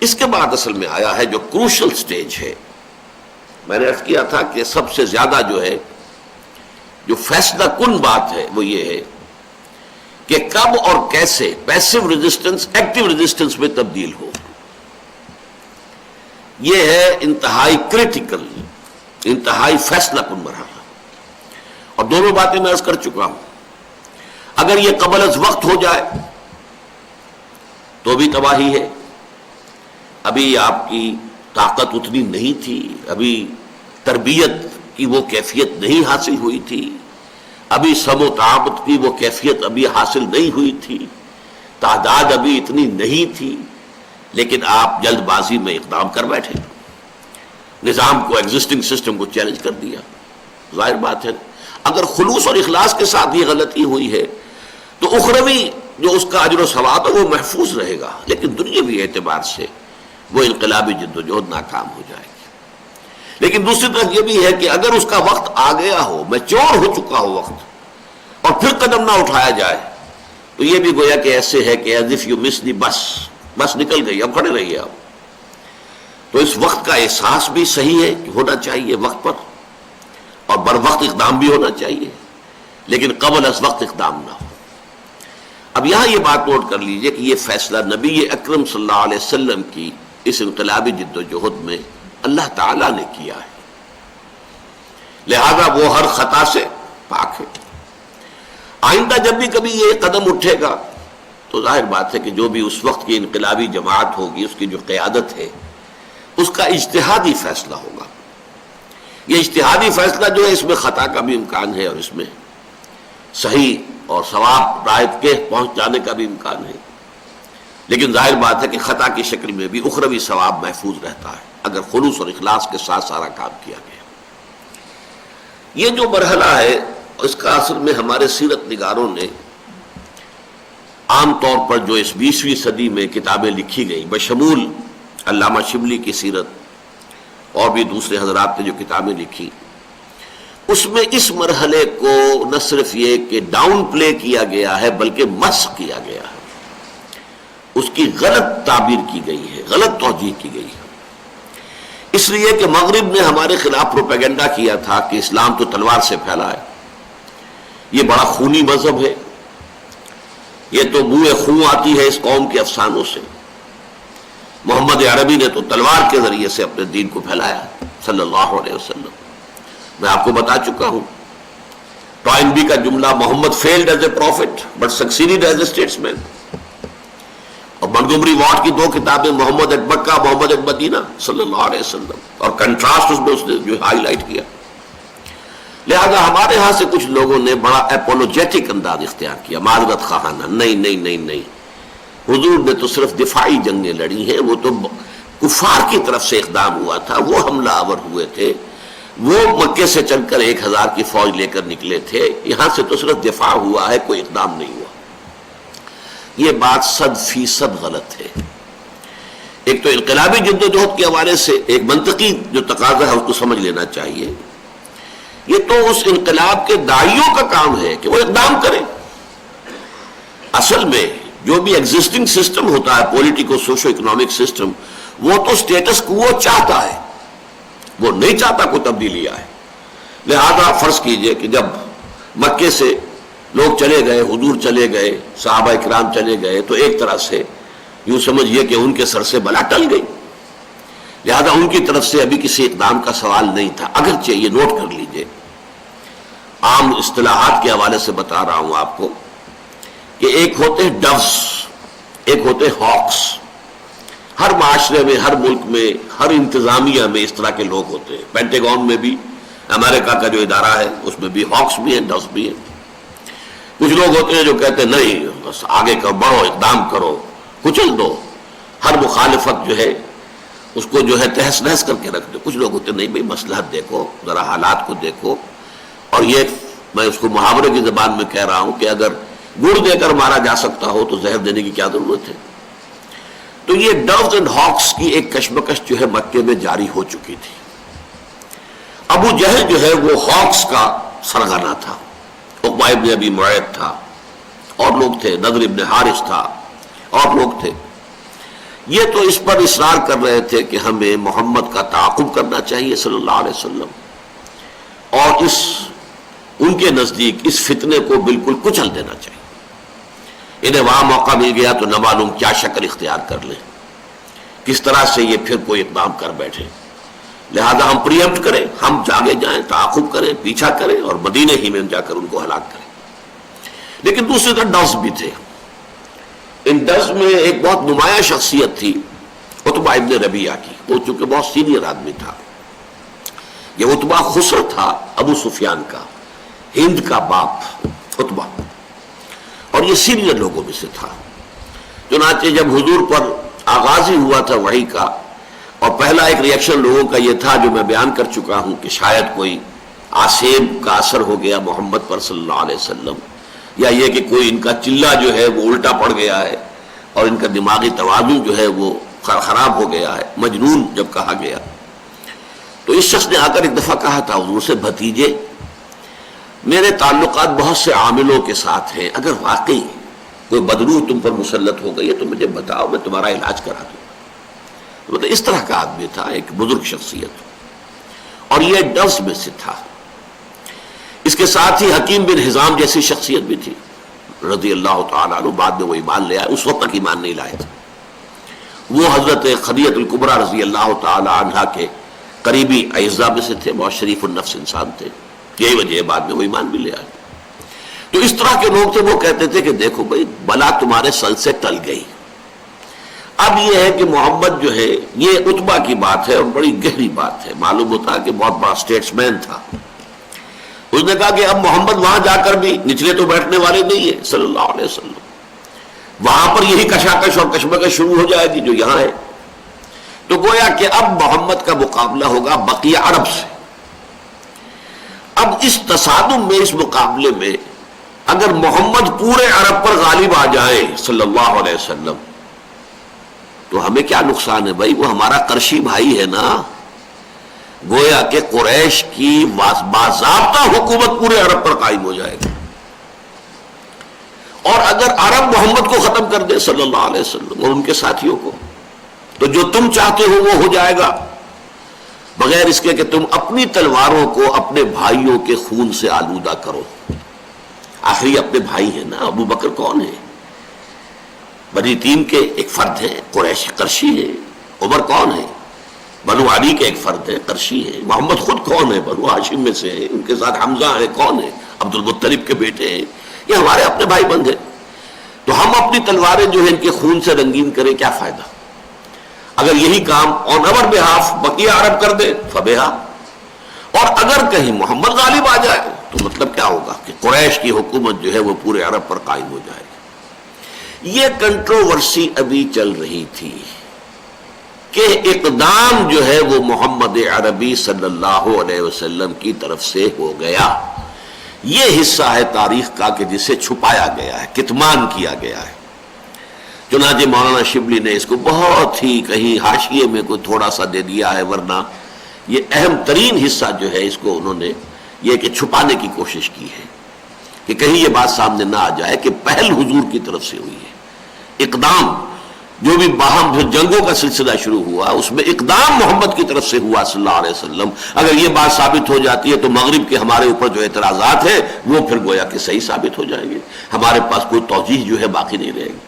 اس کے بعد اصل میں آیا ہے جو کروشل سٹیج ہے. میں نے عرض کیا تھا کہ سب سے زیادہ جو ہے جو فیصلہ کن بات ہے وہ یہ ہے کہ کب اور کیسے پیسو ریزسٹنس ایکٹیو ریزسٹنس میں تبدیل ہو. یہ ہے انتہائی کریٹیکل، انتہائی فیصلہ کن مرحلہ. اور دونوں باتیں میں عرض کر چکا ہوں. اگر یہ قبل از وقت ہو جائے تو بھی تباہی ہے. ابھی آپ کی طاقت اتنی نہیں تھی، ابھی تربیت کی وہ کیفیت نہیں حاصل ہوئی تھی، ابھی سم و تعاقت کی وہ کیفیت ابھی حاصل نہیں ہوئی تھی، تعداد ابھی اتنی نہیں تھی، لیکن آپ جلد بازی میں اقدام کر بیٹھے، نظام کو، ایگزسٹنگ سسٹم کو چیلنج کر دیا. ظاہر بات ہے اگر خلوص اور اخلاص کے ساتھ یہ غلطی ہوئی ہے تو اخروی جو اس کا اجر و ثواب ہے وہ محفوظ رہے گا، لیکن دنیاوی اعتبار سے وہ انقلابی جدوجہد ناکام ہو جائے گی. لیکن دوسری طرف یہ بھی ہے کہ اگر اس کا وقت آ گیا ہو، میچور ہو چکا ہو وقت، اور پھر قدم نہ اٹھایا جائے تو یہ بھی گویا کہ ایسے ہے کہ as if you miss the بس نکل گئی، اب کھڑے رہیے آپ. تو اس وقت کا احساس بھی صحیح ہے کہ ہونا چاہیے وقت پر، اور بر وقت اقدام بھی ہونا چاہیے، لیکن قبل از وقت اقدام نہ ہو. اب یہاں یہ بات نوٹ کر لیجئے کہ یہ فیصلہ نبی اکرم صلی اللہ علیہ وسلم کی اس انقلابی جد و جہد میں اللہ تعالیٰ نے کیا ہے، لہذا وہ ہر خطا سے پاک ہے. آئندہ جب بھی کبھی یہ قدم اٹھے گا تو ظاہر بات ہے کہ جو بھی اس وقت کی انقلابی جماعت ہوگی، اس کی جو قیادت ہے، اس کا اجتہادی فیصلہ ہوگا. یہ اجتہادی فیصلہ جو ہے اس میں خطا کا بھی امکان ہے اور اس میں صحیح اور ثواب رائت کے پہنچ جانے کا بھی امکان ہے، لیکن ظاہر بات ہے کہ خطا کی شکل میں بھی اخروی ثواب محفوظ رہتا ہے اگر خلوص اور اخلاص کے ساتھ سارا کام کیا گیا. یہ جو مرحلہ ہے اس کا اصل میں ہمارے سیرت نگاروں نے عام طور پر جو اس 20ویں صدی میں کتابیں لکھی گئیں، بشمول علامہ شبلی کی سیرت اور بھی دوسرے حضرات نے جو کتابیں لکھی، اس میں اس مرحلے کو نہ صرف یہ کہ ڈاؤن پلے کیا گیا ہے بلکہ مسخ کیا گیا ہے، اس کی غلط تعبیر کی گئی ہے، غلط توجیہ کی گئی ہے. اس لیے کہ مغرب نے ہمارے خلاف پروپیگنڈا کیا تھا کہ اسلام تو تلوار سے پھیلا ہے، یہ بڑا خونی مذہب ہے، یہ تو بوئے خون آتی ہے اس قوم کے افسانوں سے. محمد عربی نے تو تلوار کے ذریعے سے اپنے دین کو پھیلایا صلی اللہ علیہ وسلم. میں آپ کو بتا چکا ہوں ٹوائن بی کا جملہ، Muhammad failed as a prophet but succeeded as a statesman. اور منگومری واٹ کی 2 کتابیں، محمد at Mecca, Muhammad at Medina صلی اللہ علیہ وسلم، اور کنٹراسٹ اس میں اس نے جو ہائی لائٹ کیا. لہذا ہمارے ہاں سے کچھ لوگوں نے بڑا اپولوجیٹک انداز اختیار کیا، معذرت خواہانہ. نہیں نہیں نہیں نہیں، حضور نے تو صرف دفاعی جنگیں لڑی ہیں، وہ تو کفار کی طرف سے اقدام ہوا تھا، وہ حملہ آور ہوئے تھے، وہ مکے سے چل کر 1000 کی فوج لے کر نکلے تھے، یہاں سے تو صرف دفاع ہوا ہے، کوئی اقدام نہیں ہوا. یہ بات 100% غلط ہے. ایک تو انقلابی جدوجہد کے حوالے سے ایک منطقی جو تقاضا ہے اس کو سمجھ لینا چاہیے. یہ تو اس انقلاب کے داعیوں کا کام ہے کہ وہ اقدام کریں. اصل میں جو بھی ایگزسٹنگ سسٹم ہوتا ہے، پولیٹیکو سوشو اکنامک سسٹم، وہ تو سٹیٹس کو وہ چاہتا ہے، وہ نہیں چاہتا کوئی تبدیلی آئے. لہذا فرض کیجئے کہ جب مکے سے لوگ چلے گئے، حضور چلے گئے، صحابہ کرام چلے گئے، تو ایک طرح سے یوں سمجھیے کہ ان کے سر سے بلا ٹل گئی. لہذا ان کی طرف سے ابھی کسی اقدام کا سوال نہیں تھا. اگرچہ یہ نوٹ کر لیجئے، عام اصطلاحات کے حوالے سے بتا رہا ہوں آپ کو کہ ایک ہوتے ہیں ڈوز، ایک ہوتے ہیں ہاکس. ہر معاشرے میں، ہر ملک میں، ہر انتظامیہ میں اس طرح کے لوگ ہوتے ہیں. پینٹاگون میں بھی، امریکہ کا جو ادارہ ہے اس میں بھی ہاکس بھی ہیں، ڈوز بھی ہیں. کچھ لوگ ہوتے ہیں جو کہتے ہیں نہیں بس آگے کا بڑھو، اقدام کرو، کچل دو، ہر مخالفت جو ہے اس کو جو ہے تہس نہس کر کے رکھ دو. کچھ لوگ ہوتے ہیں نہیں بھائی مصلحت دیکھو، ذرا حالات کو دیکھو. اور یہ میں اس کو محاورے کی زبان میں کہہ رہا ہوں کہ اگر گڑ دے کر مارا جا سکتا ہو تو زہر دینے کی کیا ضرورت ہے. تو یہ ڈوز اینڈ ہاکس کی ایک کشمکش جو ہے مکے میں جاری ہو چکی تھی. ابو جہل جو ہے وہ ہاکس کا سرغنہ تھا، عقبہ ابن ابی معیط تھا، اور لوگ تھے، نضر ابن حارث تھا، اور لوگ تھے. یہ تو اس پر اصرار کر رہے تھے کہ ہمیں محمد کا تعاقب کرنا چاہیے صلی اللہ علیہ وسلم، اور ان کے نزدیک اس فتنے کو بالکل کچل دینا چاہیے. انہیں وہاں موقع مل گیا تو نہ معلوم کیا شکل اختیار کر لیں، کس طرح سے یہ پھر کوئی اقدام کر بیٹھے. لہذا ہم پریمپٹ کریں، ہم جاگے جائیں، تعاقب کریں، پیچھا کریں اور مدینے ہی میں جا کر ان کو ہلاک کریں. لیکن دوسری طرف ڈرز بھی تھے. ان ڈرز میں ایک بہت نمایاں شخصیت تھی عتبہ ابن ربیعہ کی. وہ چونکہ بہت سینئر آدمی تھا. یہ عتبہ خسر تھا ابو سفیان کا، ہند کا باپ عتبہ، اور یہ سینئر لوگوں میں سے تھا. چنانچہ جب حضور پر آغاز ہی ہوا تھا وحی کا، اور پہلا ایک ریئیکشن لوگوں کا یہ تھا جو میں بیان کر چکا ہوں کہ شاید کوئی آسیب کا اثر ہو گیا محمد پر صلی اللہ علیہ وسلم، یا یہ کہ کوئی ان کا چلہ جو ہے وہ الٹا پڑ گیا ہے اور ان کا دماغی توازن جو ہے وہ خراب ہو گیا ہے، مجنون جب کہا گیا. تو اس شخص نے آ کر ایک دفعہ کہا تھا حضور سے، بھتیجے میرے تعلقات بہت سے عاملوں کے ساتھ ہیں، اگر واقعی کوئی بدروح تم پر مسلط ہو گئی ہے تو مجھے بتاؤ، میں تمہارا علاج کرا دوں. مطلب اس طرح کا آدمی تھا، ایک بزرگ شخصیت، اور یہ ڈرز میں سے تھا. اس کے ساتھ ہی حکیم بن حزام جیسی شخصیت بھی تھی رضی اللہ تعالیٰ عنہ. بعد میں وہ ایمان لے آئے، اس وقت تک ایمان نہیں لائے تھے. وہ حضرت خدیجہ الکبریٰ رضی اللہ تعالیٰ عنہا کے قریبی اعزاء میں سے تھے، بہت شریف النفس انسان تھے. یہی وجہ ہے بعد میں وہ ایمان بھی لے آئے. تو اس طرح کے لوگ تھے. وہ کہتے تھے کہ دیکھو بھائی بلا تمہارے سل سے ٹل گئی. اب یہ ہے کہ محمد جو ہے، یہ عتبہ کی بات ہے اور بڑی گہری بات ہے. معلوم ہوتا ہے کہ بہت بڑا اسٹیٹس مین تھا. اس نے کہا کہ اب محمد وہاں جا کر بھی نچلے تو بیٹھنے والے نہیں ہیں صلی اللہ علیہ وسلم. وہاں پر یہی کشاکش اور کشمکش شروع ہو جائے گی جو یہاں ہے. تو گویا کہ اب محمد کا مقابلہ ہوگا بقیہ عرب سے. اب اس تصادم میں، اس مقابلے میں اگر محمد پورے عرب پر غالب آ جائے صلی اللہ علیہ وسلم تو ہمیں کیا نقصان ہے بھائی؟ وہ ہمارا قرشی بھائی ہے نا. گویا کہ قریش کی باضابطہ حکومت پورے عرب پر قائم ہو جائے گی. اور اگر عرب محمد کو ختم کر دے صلی اللہ علیہ وسلم اور ان کے ساتھیوں کو، تو جو تم چاہتے ہو وہ ہو جائے گا، بغیر اس کے کہ تم اپنی تلواروں کو اپنے بھائیوں کے خون سے آلودہ کرو. آخری اپنے بھائی ہیں نا. ابو بکر کون ہے؟ بنی تیم کے ایک فرد ہیں، قریش قرشی ہے. عمر کون ہے؟ بنو علی کے ایک فرد ہے، قرشی ہے. محمد خود کون ہے؟ بنو ہاشم میں سے ہے. ان کے ساتھ حمزہ ہے، کون ہے؟ عبد المطلب کے بیٹے ہیں. یہ ہمارے اپنے بھائی بند ہیں. تو ہم اپنی تلواریں جو ہے ان کے خون سے رنگین کریں، کیا فائدہ؟ اگر یہی کام آن اور بہاف بقیہ عرب کر دے فبہا. اور اگر کہیں محمد غالب آ جائے تو مطلب کیا ہوگا کہ قریش کی حکومت جو ہے وہ پورے عرب پر قائم ہو جائے گی. یہ کنٹروورسی ابھی چل رہی تھی کہ اقدام جو ہے وہ محمد عربی صلی اللہ علیہ وسلم کی طرف سے ہو گیا. یہ حصہ ہے تاریخ کا کہ جسے چھپایا گیا ہے، کتمان کیا گیا ہے. چنانچہ مولانا شبلی نے اس کو بہت ہی کہیں حاشیے میں کوئی تھوڑا سا دے دیا ہے، ورنہ یہ اہم ترین حصہ جو ہے اس کو انہوں نے یہ کہ چھپانے کی کوشش کی ہے کہ کہیں یہ بات سامنے نہ آ جائے کہ پہل حضور کی طرف سے ہوئی ہے. اقدام جو بھی باہم پھر جنگوں کا سلسلہ شروع ہوا اس میں اقدام محمد کی طرف سے ہوا صلی اللہ علیہ وسلم. اگر یہ بات ثابت ہو جاتی ہے تو مغرب کے ہمارے اوپر جو اعتراضات ہیں وہ پھر گویا کہ صحیح ثابت ہو جائیں گے. ہمارے پاس کوئی توجیہ جو ہے باقی نہیں رہے گی.